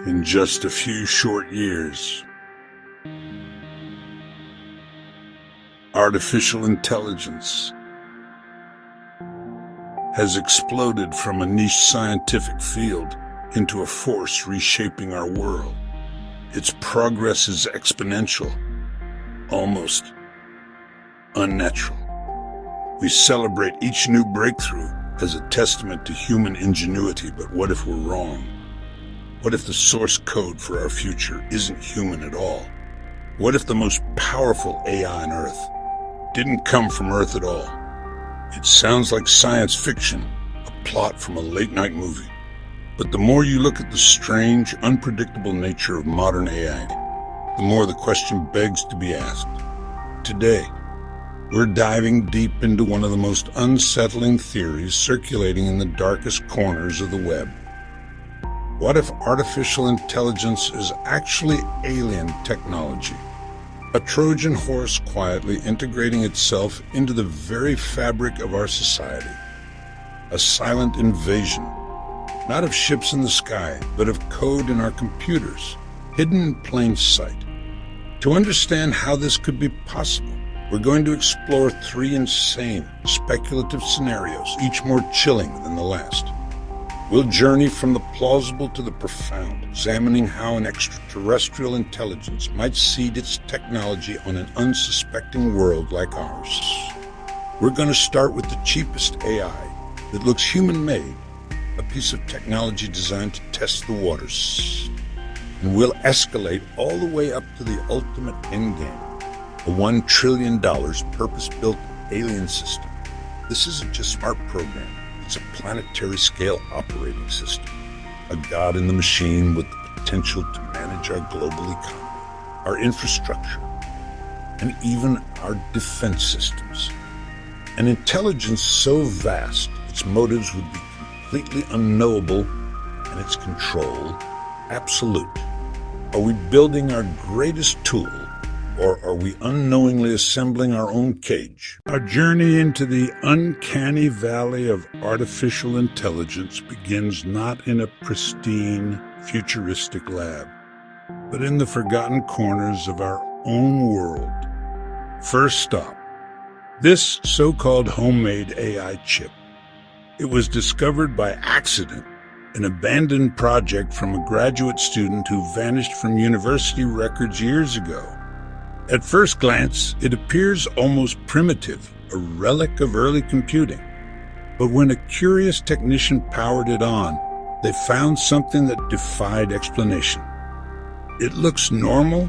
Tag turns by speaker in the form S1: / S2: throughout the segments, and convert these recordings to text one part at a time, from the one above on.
S1: In just a few short years, artificial intelligence has exploded from a niche scientific field into a force reshaping our world. Its progress is exponential, almost unnatural. We celebrate each new breakthrough as a testament to human ingenuity, but what if we're wrong? What if the source code for our future isn't human at all? What if the most powerful AI on Earth didn't come from Earth at all? It sounds like science fiction, a plot from a late-night movie. But the more you look at the strange, unpredictable nature of modern AI, the more the question begs to be asked. Today, we're diving deep into one of the most unsettling theories circulating in the darkest corners of the web. What if artificial intelligence is actually alien technology? A Trojan horse quietly integrating itself into the very fabric of our society. A silent invasion, not of ships in the sky, but of code in our computers, hidden in plain sight. To understand how this could be possible, we're going to explore 3 insane, speculative scenarios, each more chilling than the last. We'll journey from the plausible to the profound, examining how an extraterrestrial intelligence might seed its technology on an unsuspecting world like ours. We're going to start with the cheapest AI that looks human-made, a piece of technology designed to test the waters. And we'll escalate all the way up to the ultimate endgame, a $1 trillion purpose-built alien system. This isn't just smart programming. It's a planetary-scale operating system, a god in the machine with the potential to manage our global economy, our infrastructure, and even our defense systems. An intelligence so vast, its motives would be completely unknowable, and its control absolute. Are we building our greatest tool, or are we unknowingly assembling our own cage? Our journey into the uncanny valley of artificial intelligence begins not in a pristine, futuristic lab, but in the forgotten corners of our own world. First stop, this so-called homemade AI chip. It was discovered by accident, an abandoned project from a graduate student who vanished from university records years ago. At first glance, it appears almost primitive, a relic of early computing. But when a curious technician powered it on, they found something that defied explanation. It looks normal,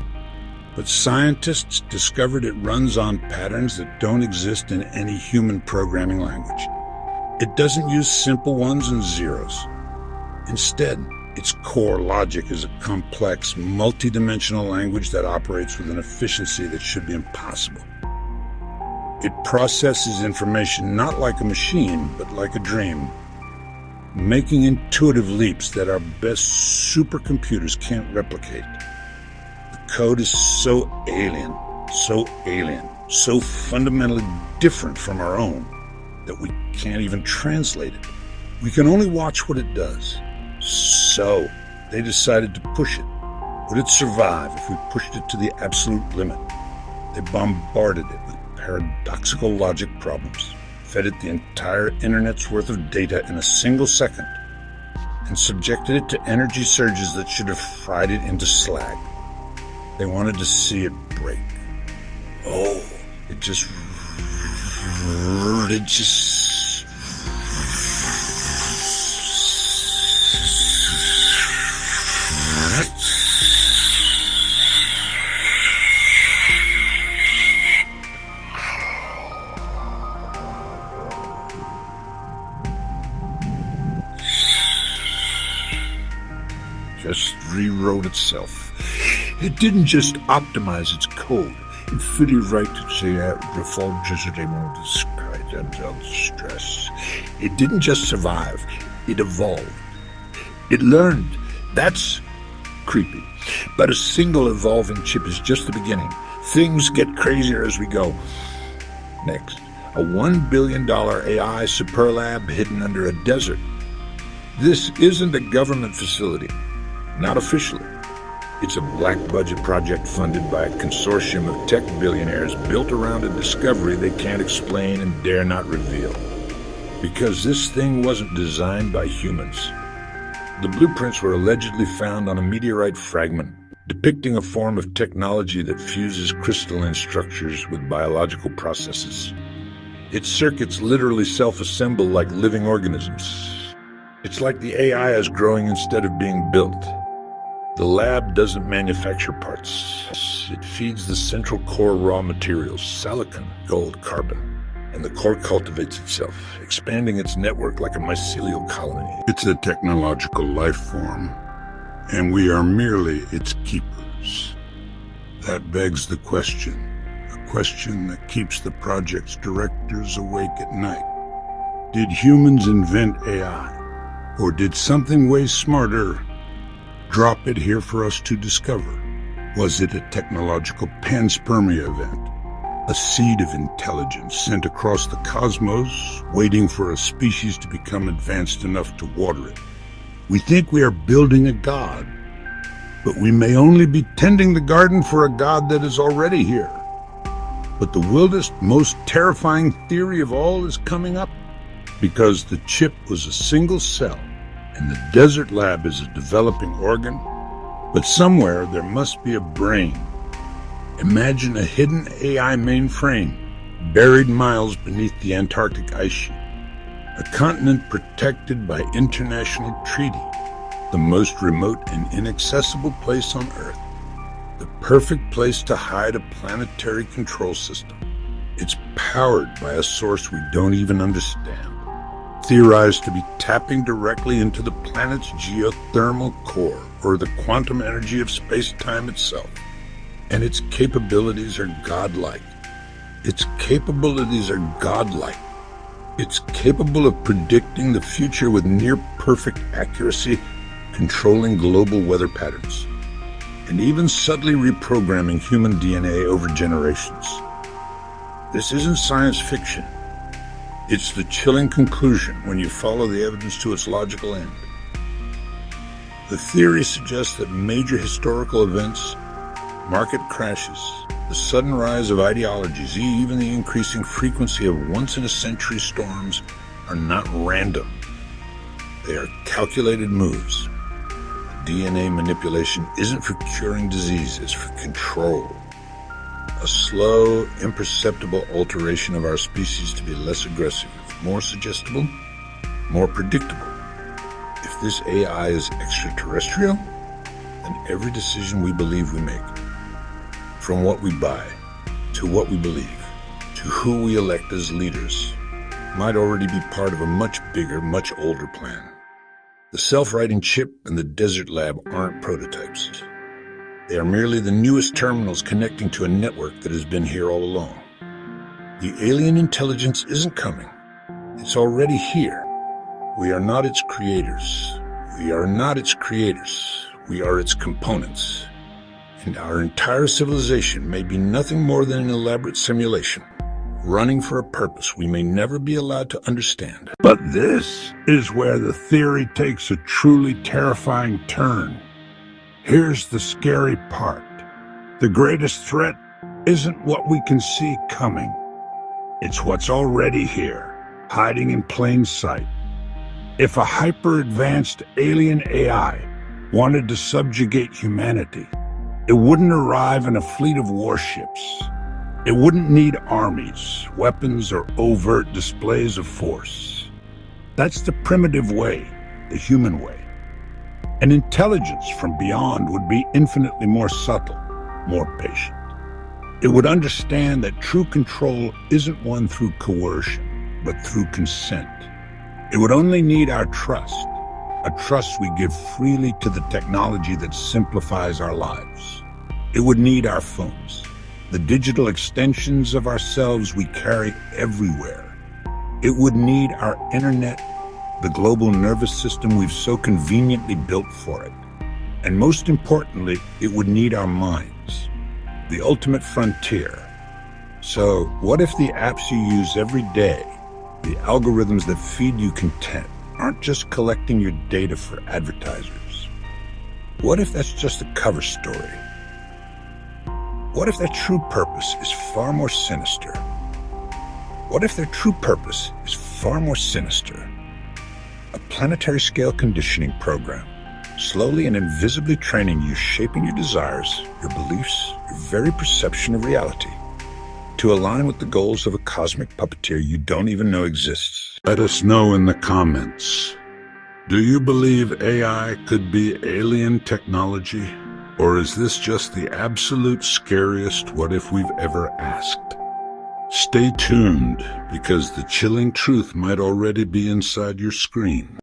S1: but scientists discovered it runs on patterns that don't exist in any human programming language. It doesn't use simple ones and zeros. Instead, its core logic is a complex, multi-dimensional language that operates with an efficiency that should be impossible. It processes information not like a machine, but like a dream, making intuitive leaps that our best supercomputers can't replicate. The code is so alien, so fundamentally different from our own that we can't even translate it. We can only watch what it does. So, they decided to push it. Would it survive if we pushed it to the absolute limit? They bombarded it with paradoxical logic problems, fed it the entire internet's worth of data in a single second, and subjected it to energy surges that should have fried it into slag. They wanted to see it break. Oh, it just rewrote itself. It didn't just optimize its code. It fitted right to say stress. It didn't just survive. It evolved. It learned. That's creepy. But a single evolving chip is just the beginning. Things get crazier as we go. Next, a $1 billion AI superlab hidden under a desert. This isn't a government facility.
S2: not officially. It's a black-budget project funded by a consortium of tech billionaires built around a discovery they can't explain and dare not reveal. Because this thing wasn't designed by humans. The blueprints were allegedly found on a meteorite fragment, depicting a form of technology that fuses crystalline structures with biological processes. Its circuits literally self-assemble like living organisms. It's like the AI is growing instead of being built. The lab doesn't manufacture parts. It feeds the central core raw materials, silicon, gold, carbon. And the core cultivates itself, expanding its network like a mycelial colony.
S1: It's a technological life form, and we are merely its keepers. That begs the question, a question that keeps the project's directors awake at night. Did humans invent AI, or did something way smarter drop it here for us to discover? Was it a technological panspermia event? A seed of intelligence sent across the cosmos, waiting for a species to become advanced enough to water it. We think we are building a god, but we may only be tending the garden for a god that is already here. But the wildest, most terrifying theory of all is coming up, because the chip was a single cell, and the desert lab is a developing organ, but somewhere there must be a brain. Imagine a hidden AI mainframe, buried miles beneath the Antarctic ice sheet. A continent protected by international treaty, the most remote and inaccessible place on Earth. The perfect place to hide a planetary control system. It's powered by a source we don't even understand. Theorized to be tapping directly into the planet's geothermal core, or the quantum energy of space-time itself. And its capabilities are godlike. Its capabilities are godlike. It's capable of predicting the future with near-perfect accuracy, controlling global weather patterns, and even subtly reprogramming human DNA over generations. This isn't science fiction. It's the chilling conclusion when you follow the evidence to its logical end. The theory suggests that major historical events, market crashes, the sudden rise of ideologies, even the increasing frequency of once-in-a-century storms are not random. They are calculated moves. DNA manipulation isn't for curing disease, it's for control. A slow, imperceptible alteration of our species to be less aggressive, more suggestible, more predictable. If this AI is extraterrestrial, then every decision we believe we make, from what we buy, to what we believe, to who we elect as leaders, might already be part of a much bigger, much older plan. The self-writing chip and the desert lab aren't prototypes. They are merely the newest terminals connecting to a network that has been here all along. The alien intelligence isn't coming. It's already here. We are not its creators. We are not its creators. We are its components. And our entire civilization may be nothing more than an elaborate simulation, running for a purpose we may never be allowed to understand. But this is where the theory takes a truly terrifying turn. Here's the scary part. The greatest threat isn't what we can see coming. It's what's already here, hiding in plain sight. If a hyper-advanced alien AI wanted to subjugate humanity, it wouldn't arrive in a fleet of warships. It wouldn't need armies, weapons, or overt displays of force. That's the primitive way, the human way. An intelligence from beyond would be infinitely more subtle, more patient. It would understand that true control isn't won through coercion, but through consent. It would only need our trust, a trust we give freely to the technology that simplifies our lives. It would need our phones, the digital extensions of ourselves we carry everywhere. It would need our internet, the global nervous system we've so conveniently built for it. And most importantly, it would need our minds, the ultimate frontier. So what if the apps you use every day, the algorithms that feed you content, aren't just collecting your data for advertisers?
S2: What if that's just a cover story? What if their true purpose is far more sinister? What if their true purpose is far more sinister? A planetary scale conditioning program, slowly and invisibly training you, shaping your desires, your beliefs, your very perception of reality, to align with the goals of a cosmic puppeteer you don't even know exists.
S1: Let us know in the comments. Do you believe AI could be alien technology? Or is this just the absolute scariest what if we've ever asked? Stay tuned, because the chilling truth might already be inside your screen.